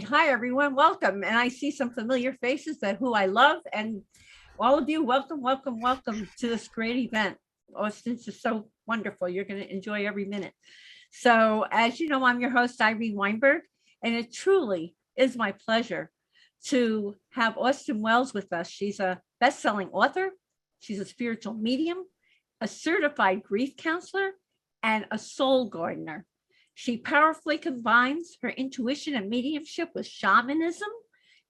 right. Hi, everyone. Welcome. And I see some familiar faces that who I love. And all of you, welcome, welcome, welcome to this great event. Austyn's just so wonderful. You're going to enjoy every minute. So as you know, I'm your host, Irene Weinberg, and it truly is my pleasure to have Austyn Wells with us. She's a best-selling author. She's a spiritual medium, a certified grief counselor, and a soul gardener. She powerfully combines her intuition and mediumship with shamanism,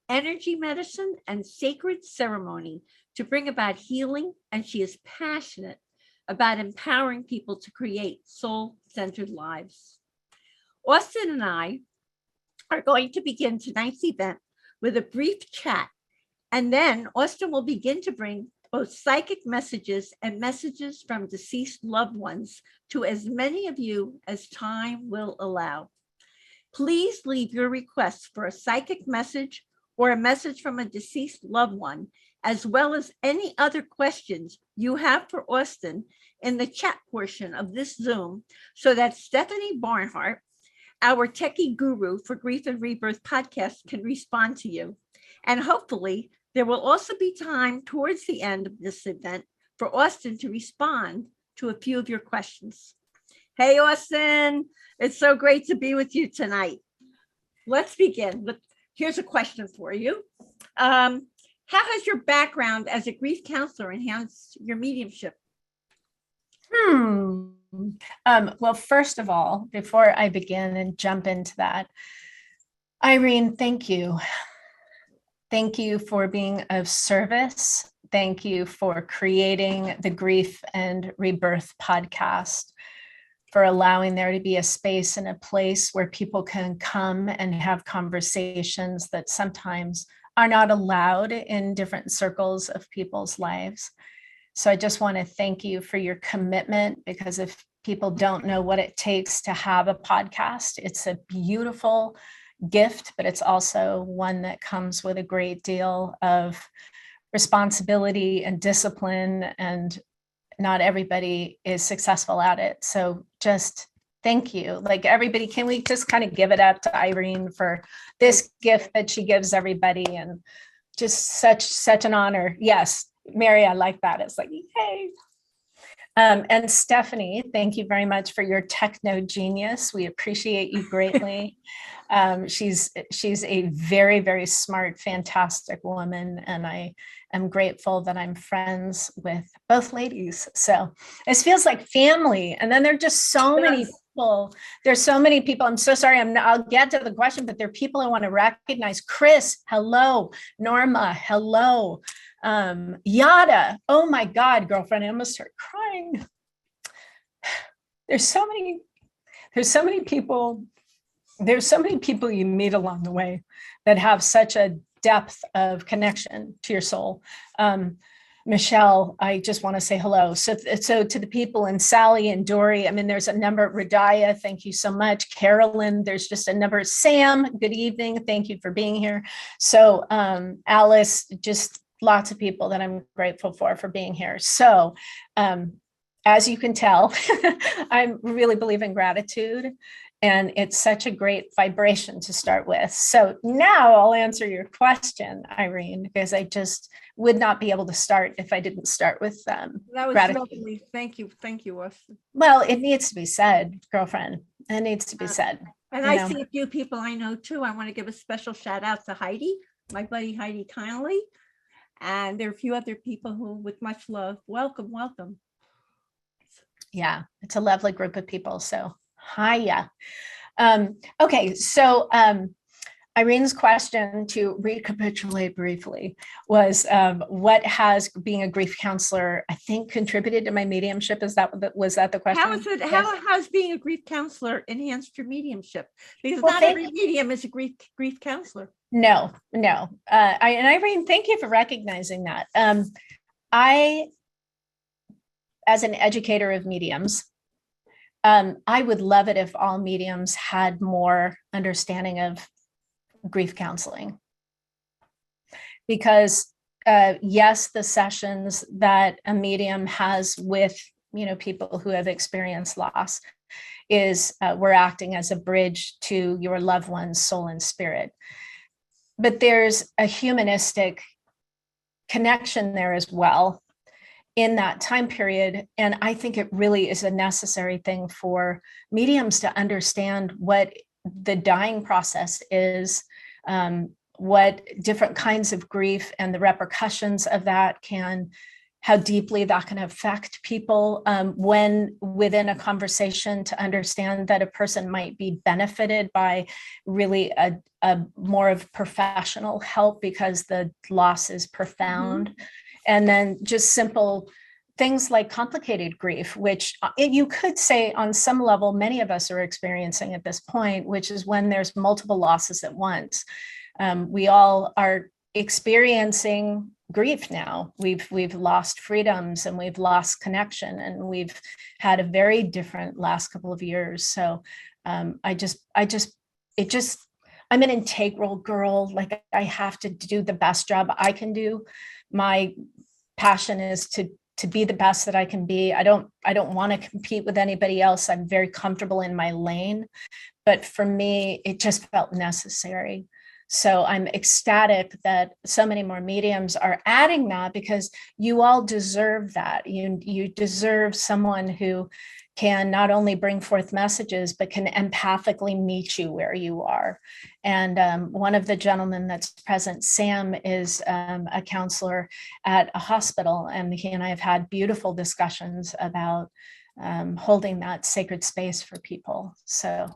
energy medicine, and sacred ceremony to bring about healing, and she is passionate about empowering people to create soul-centered lives. Austyn and I are going to begin tonight's event with a brief chat, and then Austyn will begin to bring both psychic messages and messages from deceased loved ones to as many of you as time will allow. Please leave your requests for a psychic message or a message from a deceased loved one, as well as any other questions you have for Austyn in the chat portion of this Zoom, so that Stephanie Barnhart, our techie guru for Grief and Rebirth podcast, can respond to you. And hopefully, there will also be time towards the end of this event for Austyn to respond to a few of your questions. Hey, Austyn, it's so great to be with you tonight. Let's begin. Here's a question for you. How has your background as a grief counselor enhanced your mediumship? Well, first of all, before I begin and jump into that, Irene, thank you. Thank you for being of service. Thank you for creating the Grief and Rebirth podcast, for allowing there to be a space and a place where people can come and have conversations that sometimes are not allowed in different circles of people's lives. So I just want to thank you for your commitment, because if people don't know what it takes to have a podcast, it's a beautiful gift, but it's also one that comes with a great deal of responsibility and discipline, and not everybody is successful at it. So just thank you. Like, everybody, can we just kind of give it up to Irene for this gift that she gives everybody, and just such an honor. Yes, Mary, I like that. It's like, hey. And Stephanie, thank you very much for your techno genius. We appreciate you greatly. She's a very, very smart, fantastic woman, and I am grateful that I'm friends with both ladies. So this feels like family. And then there are just so many people. There's so many people. I'm so sorry. I'll get to the question, but there are people I want to recognize. Chris, hello. Norma, hello. Yada, oh my God, girlfriend, I almost start crying. There's so many people you meet along the way that have such a depth of connection to your soul. Michelle, I just want to say hello. So to the people, and Sally and Dory, I mean, there's a number. Radaya, thank you so much. Carolyn, there's just a number. Sam, good evening. Thank you for being here. So Alice, just lots of people that I'm grateful for being here. So as you can tell, I really believe in gratitude, and it's such a great vibration to start with. So now I'll answer your question, Irene, because I just would not be able to start if I didn't start with that was gratitude. Lovely. Thank you, Austyn. Well, it needs to be said, girlfriend. It needs to be said. And I see a few people I know too. I want to give a special shout out to Heidi, my buddy Heidi Connolly. And there are a few other people who, with much love, welcome. Yeah, it's a lovely group of people. So, hiya. Okay, so Irene's question, to recapitulate briefly, was what has being a grief counselor, I think, contributed to my mediumship? Was that the question? How has being a grief counselor enhanced your mediumship? Because not every medium is a grief counselor. No. And Irene, thank you for recognizing that. I, as an educator of mediums, I would love it if all mediums had more understanding of grief counseling. Because yes, the sessions that a medium has with people who have experienced loss is we're acting as a bridge to your loved one's soul and spirit. But there's a humanistic connection there as well in that time period. And I think it really is a necessary thing for mediums to understand what the dying process is, what different kinds of grief and the repercussions of that how deeply that can affect people, when within a conversation, to understand that a person might be benefited by really a more of professional help because the loss is profound. Mm-hmm. And then just simple things like complicated grief, which you could say on some level, many of us are experiencing at this point, which is when there's multiple losses at once. We all are experiencing grief now. We've lost freedoms and we've lost connection, and we've had a very different last couple of years. So I'm an integral girl. Like, I have to do the best job I can do. My passion is to be the best that I can be. I don't want to compete with anybody else. I'm very comfortable in my lane, but for me, it just felt necessary. So I'm ecstatic that so many more mediums are adding that, because you all deserve that. You deserve someone who can not only bring forth messages, but can empathically meet you where you are. And one of the gentlemen that's present, Sam, is a counselor at a hospital, and he and I have had beautiful discussions about holding that sacred space for people. So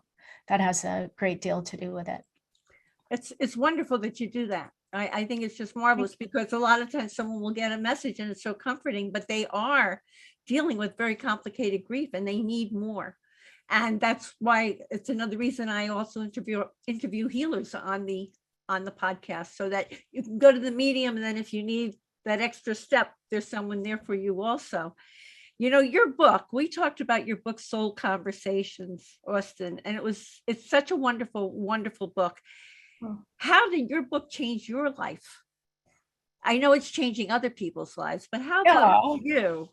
that has a great deal to do with it. It's wonderful that you do that. I think it's just marvelous, because a lot of times someone will get a message and it's so comforting, but they are dealing with very complicated grief and they need more. And that's why it's another reason I also interview healers on the podcast, so that you can go to the medium, and then if you need that extra step, there's someone there for you also. You know, your book, we talked about your book, Soul Conversations, Austyn, and it's such a wonderful, wonderful book. How did your book change your life? I know it's changing other people's lives, but how about you?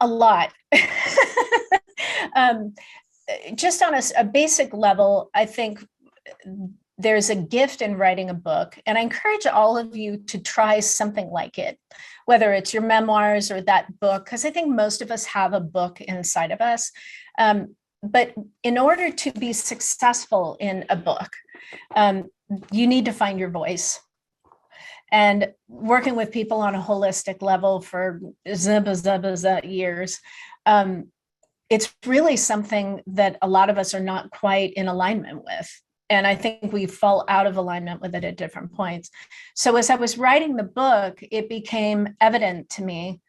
A lot. Just on a basic level, I think there's a gift in writing a book, and I encourage all of you to try something like it, whether it's your memoirs or that book, because I think most of us have a book inside of us. But in order to be successful in a book, you need to find your voice. And working with people on a holistic level for years, it's really something that a lot of us are not quite in alignment with. And I think we fall out of alignment with it at different points. So as I was writing the book, it became evident to me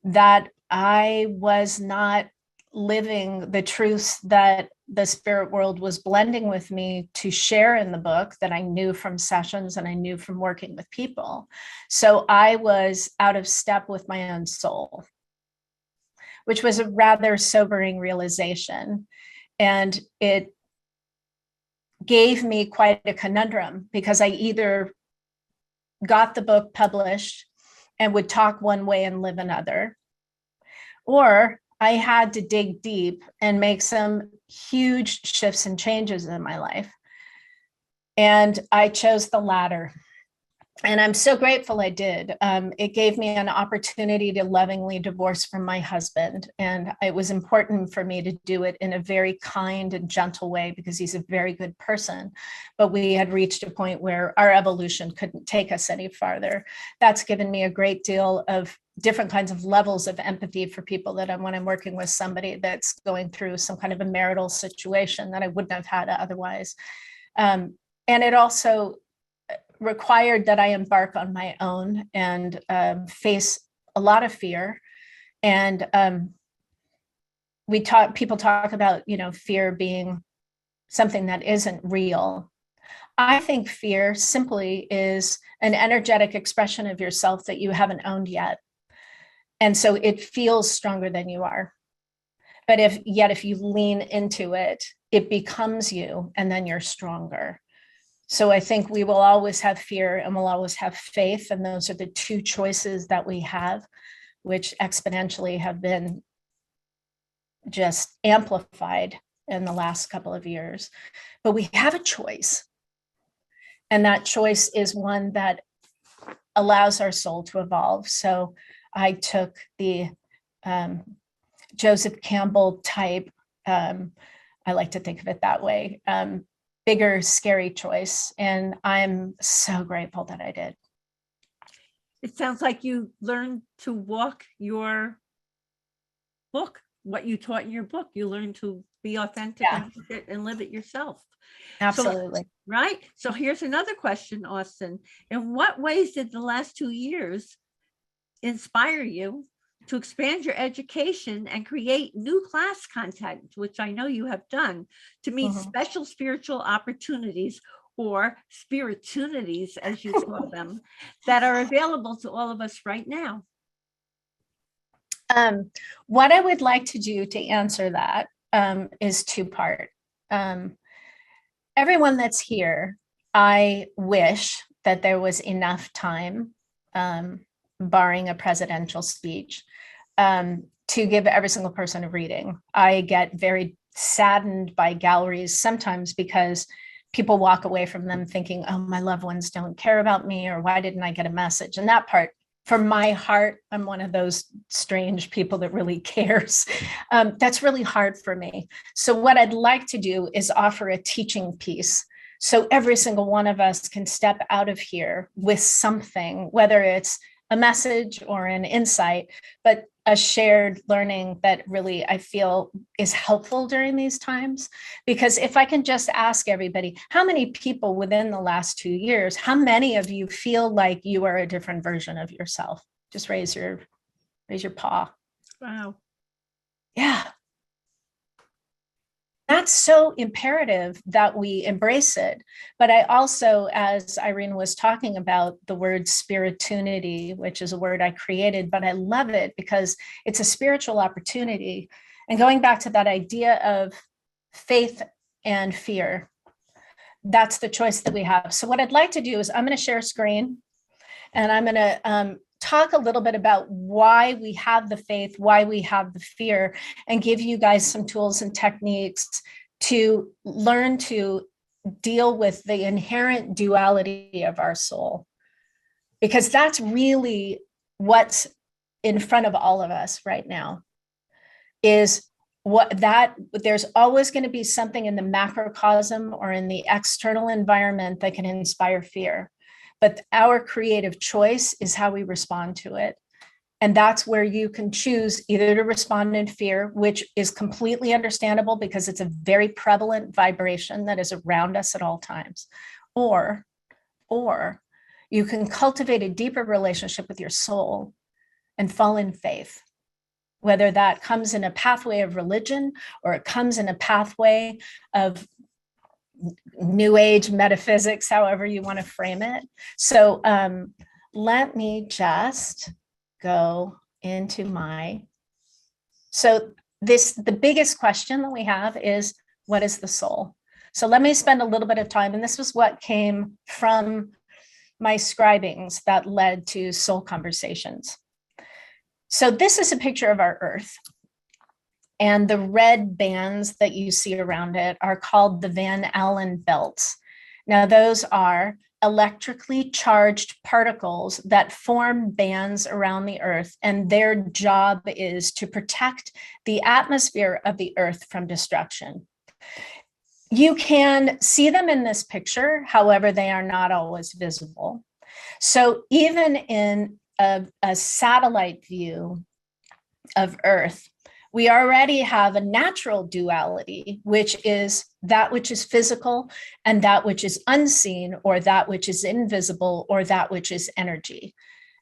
that I was not living the truths that the spirit world was blending with me to share in the book, that I knew from sessions and I knew from working with people. So I was out of step with my own soul, which was a rather sobering realization. And it gave me quite a conundrum, because I either got the book published and would talk one way and live another, or I had to dig deep and make some huge shifts and changes in my life. And I chose the latter. And I'm so grateful I did. It gave me an opportunity to lovingly divorce from my husband. And it was important for me to do it in a very kind and gentle way, because he's a very good person. But we had reached a point where our evolution couldn't take us any farther. That's given me a great deal of different kinds of levels of empathy for people that when I'm working with somebody that's going through some kind of a marital situation that I wouldn't have had otherwise. And it also required that I embark on my own and face a lot of fear. And people talk about, fear being something that isn't real. I think fear simply is an energetic expression of yourself that you haven't owned yet. And so it feels stronger than you are. But if you lean into it, it becomes you, and then you're stronger. So I think we will always have fear and we'll always have faith. And those are the two choices that we have, which exponentially have been just amplified in the last couple of years. But we have a choice. And that choice is one that allows our soul to evolve. So I took the Joseph Campbell type, I like to think of it that way, bigger, scary choice. And I'm so grateful that I did. It sounds like you learned to walk your book, what you taught in your book. You learned to be authentic and live it yourself. Absolutely. So, right. So here's another question, Austyn. In what ways did the last 2 years inspire you to expand your education and create new class content, which I know you have done, to meet special spiritual opportunities or spiritualities, as you call them, that are available to all of us right now? What I would like to do to answer that is two-part. Everyone that's here, I wish that there was enough time, barring a presidential speech, to give every single person a reading. I get very saddened by galleries sometimes because people walk away from them thinking, oh, my loved ones don't care about me, or why didn't I get a message? And that part, for my heart, I'm one of those strange people that really cares. That's really hard for me. So what I'd like to do is offer a teaching piece. So every single one of us can step out of here with something, whether it's a message or an insight, but a shared learning that really I feel is helpful during these times. Because if I can just ask everybody, how many people within the last 2 years, how many of you feel like you are a different version of yourself? Just raise your paw. Wow. Yeah. That's so imperative that we embrace it. But I also, as Irene was talking about, the word spiritunity, which is a word I created, but I love it because it's a spiritual opportunity. And going back to that idea of faith and fear, that's the choice that we have. So what I'd like to do is I'm going to share a screen and I'm going to talk a little bit about why we have the faith, why we have the fear, and give you guys some tools and techniques to learn to deal with the inherent duality of our soul. Because that's really what's in front of all of us right now, is there's always going to be something in the macrocosm or in the external environment that can inspire fear. But our creative choice is how we respond to it. And that's where you can choose either to respond in fear, which is completely understandable because it's a very prevalent vibration that is around us at all times. Or you can cultivate a deeper relationship with your soul and fall in faith, whether that comes in a pathway of religion or it comes in a pathway of New Age metaphysics, however you want to frame it. So let me just go into the biggest question that we have is, what is the soul? So let me spend a little bit of time, and this was what came from my scribings that led to Soul Conversations. So this is a picture of our earth. And the red bands that you see around it are called the Van Allen belts. Now, those are electrically charged particles that form bands around the earth, and their job is to protect the atmosphere of the earth from destruction. You can see them in this picture, however, they are not always visible. So even in a satellite view of Earth, we already have a natural duality, which is that which is physical and that which is unseen, or that which is invisible, or that which is energy.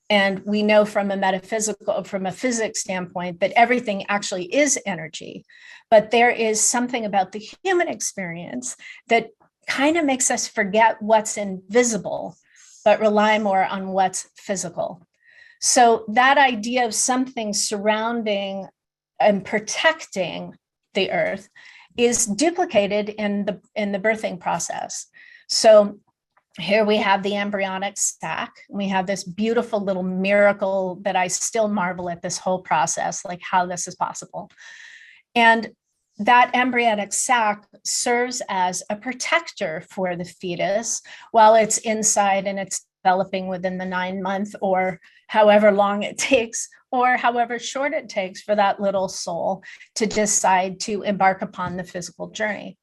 And we know from a physics standpoint that everything actually is energy. But there is something about the human experience that kind of makes us forget what's invisible, but rely more on what's physical. So that idea of something surrounding and protecting the earth is duplicated in the birthing process. So Here we have the embryonic sac. We have this beautiful little miracle that I still marvel at this whole process, like how this is possible. And that embryonic sac serves as a protector for the fetus while it's inside and it's developing within the 9-month or however long it takes, or however short it takes for that little soul to decide to embark upon the physical journey.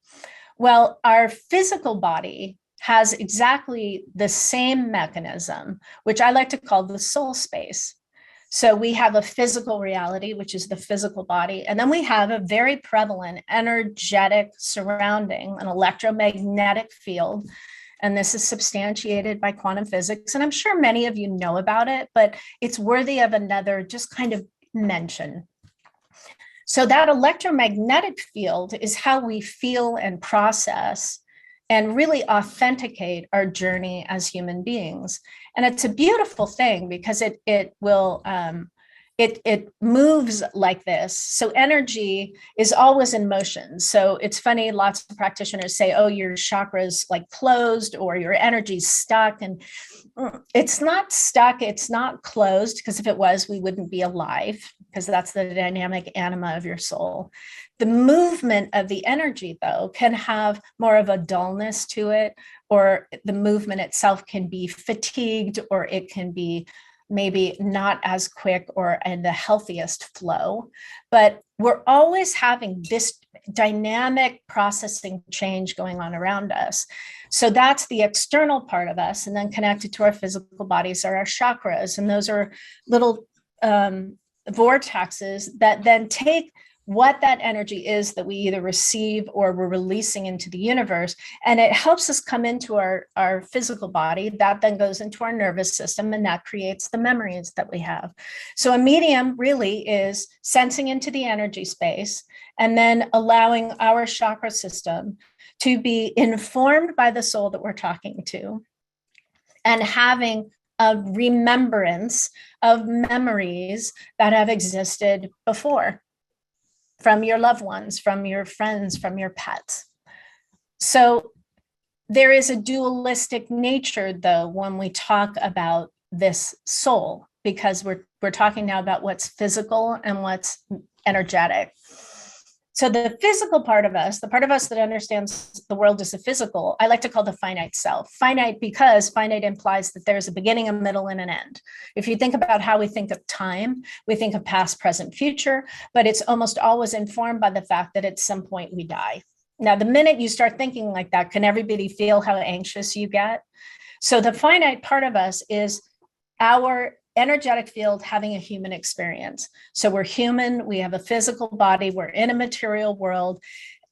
Well, our physical body has exactly the same mechanism, which I like to call the soul space. So we have a physical reality, which is the physical body. And then we have a very prevalent energetic surrounding, an electromagnetic field. And this is substantiated by quantum physics. And I'm sure many of you know about it, but it's worthy of another just kind of mention. So that electromagnetic field is how we feel and process and really authenticate our journey as human beings. And it's a beautiful thing because it moves like this. So energy is always in motion. So it's funny, lots of practitioners say, oh, your chakras like closed or your energy's stuck. And it's not stuck, it's not closed, because if it was, we wouldn't be alive, because that's the dynamic anima of your soul. The movement of the energy, though, can have more of a dullness to it, or the movement itself can be fatigued, or it can be maybe not as quick or in the healthiest flow. But we're always having this dynamic processing change going on around us. So that's the external part of us. And then connected to our physical bodies are our chakras. And those are little vortexes that then take what that energy is that we either receive or we're releasing into the universe. And it helps us come into our physical body. That then goes into our nervous system, and that creates the memories that we have. So a medium really is sensing into the energy space and then allowing our chakra system to be informed by the soul that we're talking to, and having a remembrance of memories that have existed before, from your loved ones, from your friends, from your pets. So there is a dualistic nature, though, when we talk about this soul, because we're talking now about what's physical and what's energetic. So the physical part of us, the part of us that understands the world as a physical, I like to call the finite self. Finite because finite implies that there's a beginning, a middle, and an end. If you think about how we think of time, we think of past, present, future, but it's almost always informed by the fact that at some point we die. Now, the minute you start thinking like that, can everybody feel how anxious you get? So the finite part of us is our energetic field having a human experience. So we're human, we have a physical body, we're in a material world.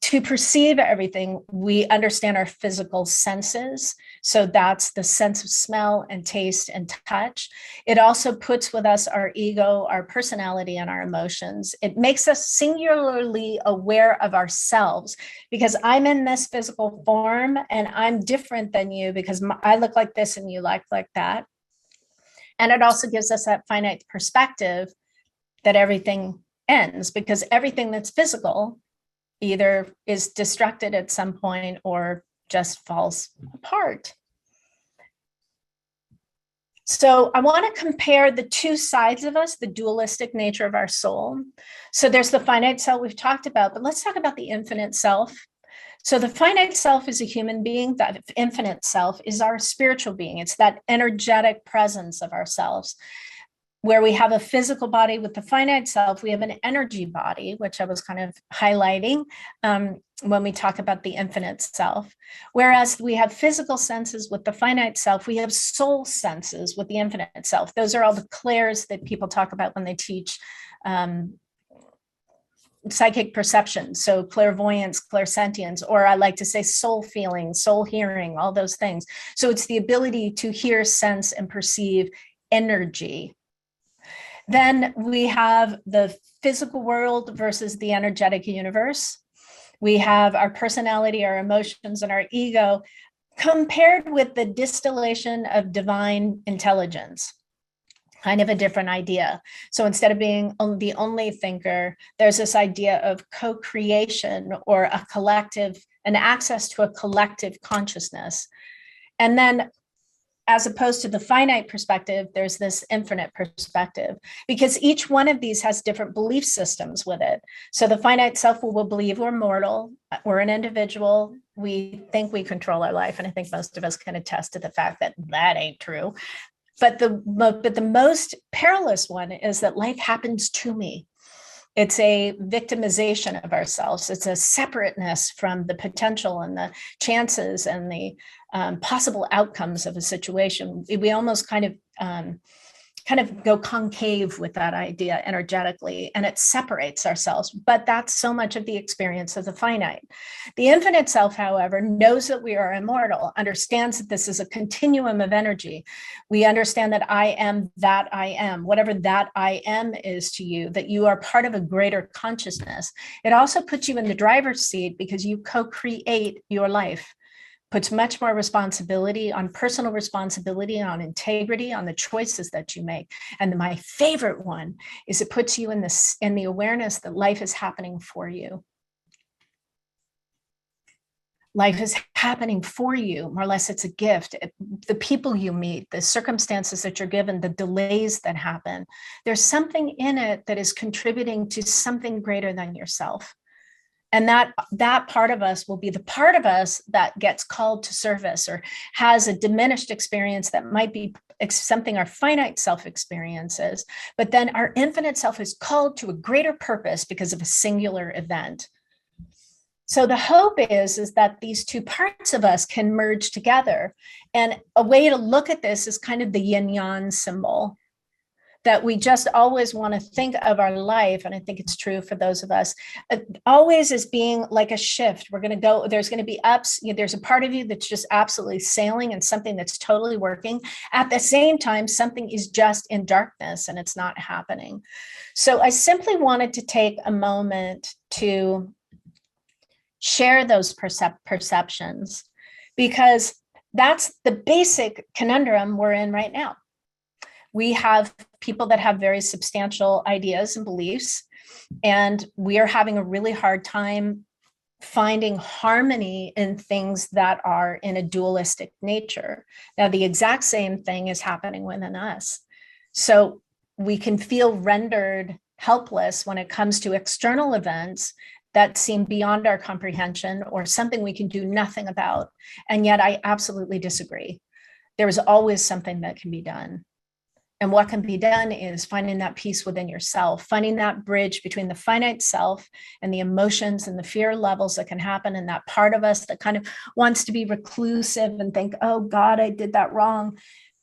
To perceive everything, we understand our physical senses. So that's the sense of smell and taste and touch. It also puts with us our ego, our personality, and our emotions. It makes us singularly aware of ourselves, because I'm in this physical form and I'm different than you because I look like this and you like that. And it also gives us that finite perspective that everything ends, because everything that's physical either is destructed at some point or just falls apart. So I want to compare the two sides of us, the dualistic nature of our soul. So there's the finite self we've talked about, but let's talk about the infinite self. So the finite self is a human being. That infinite self is our spiritual being. It's that energetic presence of ourselves. Where we have a physical body with the finite self, we have an energy body, which I was kind of highlighting when we talk about the infinite self. Whereas we have physical senses with the finite self, we have soul senses with the infinite self. Those are all the clairs that people talk about when they teach psychic perception. So clairvoyance, clairsentience, or I like to say soul feeling, soul hearing, all those things. So it's the ability to hear, sense, and perceive energy. Then we have the physical world versus the energetic universe. We have our personality, our emotions, and our ego compared with the distillation of divine intelligence. Kind of a different idea. So instead of being the only thinker, there's this idea of co-creation or a collective, an access to a collective consciousness. And then as opposed to the finite perspective, there's this infinite perspective, because each one of these has different belief systems with it. So the finite self will believe we're mortal, we're an individual, we think we control our life. And I think most of us can attest to the fact that that ain't true. But the most perilous one is that life happens to me. It's a victimization of ourselves. It's a separateness from the potential and the chances and the possible outcomes of a situation. We almost kind of go concave with that idea energetically, and it separates ourselves. But that's so much of the experience of the finite. The infinite self, however, knows that we are immortal, understands that this is a continuum of energy. We understand that I am that I am, whatever that I am is to you, that you are part of a greater consciousness. It also puts you in the driver's seat because you co-create your life. Puts much more responsibility on personal responsibility, on integrity, on the choices that you make. And my favorite one is it puts you in the awareness that life is happening for you. Life is happening for you, more or less it's a gift. The people you meet, the circumstances that you're given, the delays that happen, there's something in it that is contributing to something greater than yourself. And that part of us will be the part of us that gets called to service or has a diminished experience that might be something our finite self experiences. But then our infinite self is called to a greater purpose because of a singular event. So the hope is that these two parts of us can merge together. And a way to look at this is kind of the YinYang symbol, that we just always want to think of our life, and I think it's true for those of us, always as being like a shift. We're going to go, there's going to be ups, there's a part of you that's just absolutely sailing and something that's totally working. At the same time, something is just in darkness and it's not happening. So I simply wanted to take a moment to share those perceptions, because that's the basic conundrum we're in right now. We have people that have very substantial ideas and beliefs, and we are having a really hard time finding harmony in things that are in a dualistic nature. Now, the exact same thing is happening within us. So we can feel rendered helpless when it comes to external events that seem beyond our comprehension or something we can do nothing about. And yet I absolutely disagree. There is always something that can be done. And what can be done is finding that peace within yourself, finding that bridge between the finite self and the emotions and the fear levels that can happen in that part of us that kind of wants to be reclusive and think, oh God, I did that wrong.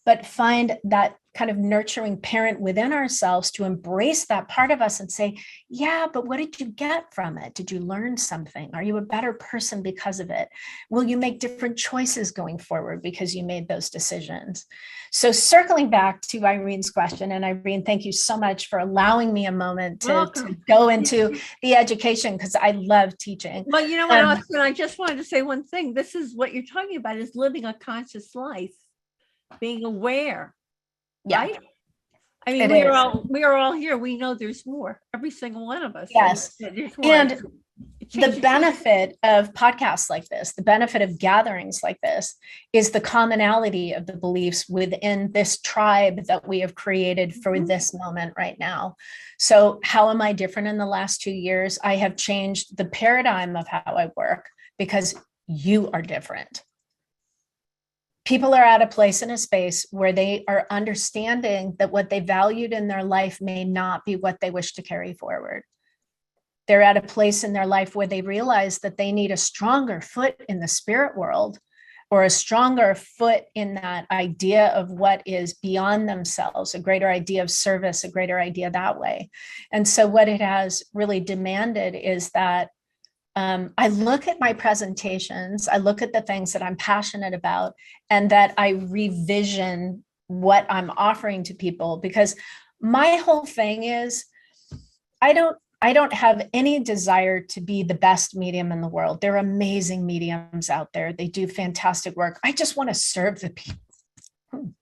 But find that kind of nurturing parent within ourselves to embrace that part of us and say, yeah, but what did you get from it? Did you learn something? Are you a better person because of it? Will you make different choices going forward because you made those decisions? So circling back to Irene's question, and Irene, thank you so much for allowing me a moment to go into the education, because I love teaching. Well, you know what, Austyn, I just wanted to say one thing. This is what you're talking about, is living a conscious life, being aware. Yeah. Right? I mean, we are all here. We know there's more. Every single one of us. Yes. And the benefit of podcasts like this, the benefit of gatherings like this, is the commonality of the beliefs within this tribe that we have created for this moment right now. So how am I different in the last 2 years? I have changed the paradigm of how I work because you are different. People are at a place in a space where they are understanding that what they valued in their life may not be what they wish to carry forward. They're at a place in their life where they realize that they need a stronger foot in the spirit world, or a stronger foot in that idea of what is beyond themselves, a greater idea of service, a greater idea that way. And so what it has really demanded is that I look at my presentations, I look at the things that I'm passionate about, and that I revision what I'm offering to people, because my whole thing is I don't have any desire to be the best medium in the world. There are amazing mediums out there. They do fantastic work. I just want to serve the people.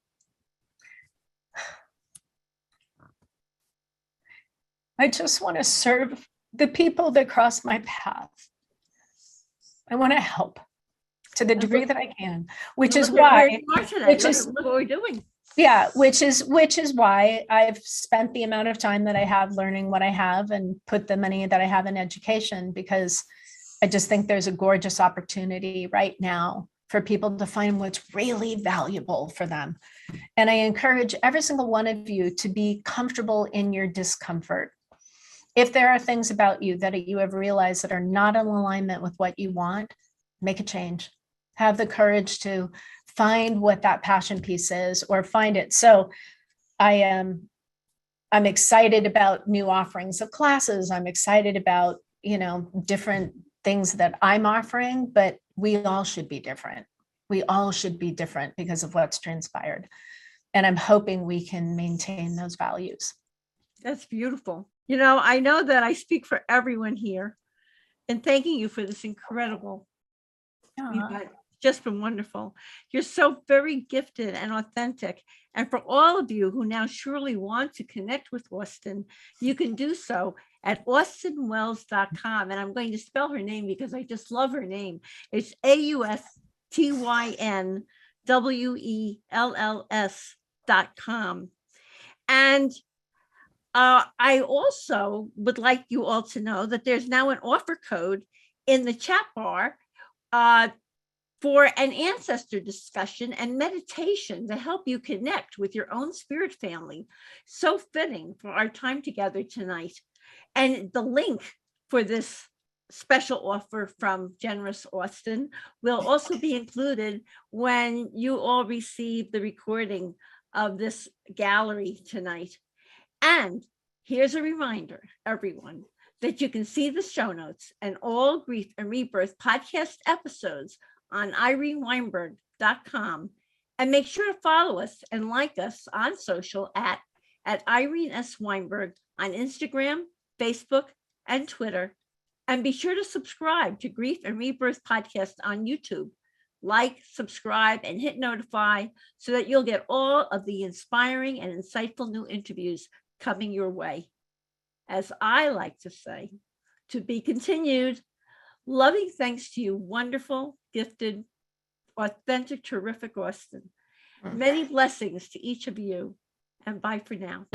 I just want to serve the people that cross my path. I want to help. to the And degree look- that I can, which is look at where why, you are today. which Look is, at what we're doing. yeah, which is why I've spent the amount of time that I have learning what I have and put the money that I have in education, because I just think there's a gorgeous opportunity right now for people to find what's really valuable for them. And I encourage every single one of you to be comfortable in your discomfort. If there are things about you that you have realized that are not in alignment with what you want, make a change. Have the courage to find what that passion piece is, or find it. So I'm excited about new offerings of classes. I'm excited about, different things that I'm offering, but we all should be different. We all should be different because of what's transpired. And I'm hoping we can maintain those values. That's beautiful. I know that I speak for everyone here in thanking you for this incredible event. Just been wonderful. You're so very gifted and authentic. And for all of you who now surely want to connect with Austyn, you can do so at austynwells.com. And I'm going to spell her name because I just love her name. It's AustynWells.com. And I also would like you all to know that there's now an offer code in the chat bar for an ancestor discussion and meditation to help you connect with your own spirit family. So fitting for our time together tonight. And the link for this special offer from generous Austyn will also be included when you all receive the recording of this gallery tonight. And here's a reminder, everyone, that you can see the show notes and all Grief and Rebirth podcast episodes on ireneweinberg.com. And make sure to follow us and like us on social at Irene S. Weinberg on Instagram, Facebook, and Twitter. And be sure to subscribe to Grief and Rebirth podcast on YouTube. Like, subscribe, and hit notify so that you'll get all of the inspiring and insightful new interviews coming your way. As I like to say, to be continued. Loving thanks to you, wonderful, gifted, authentic, terrific Austyn. Many blessings to each of you, and bye for now.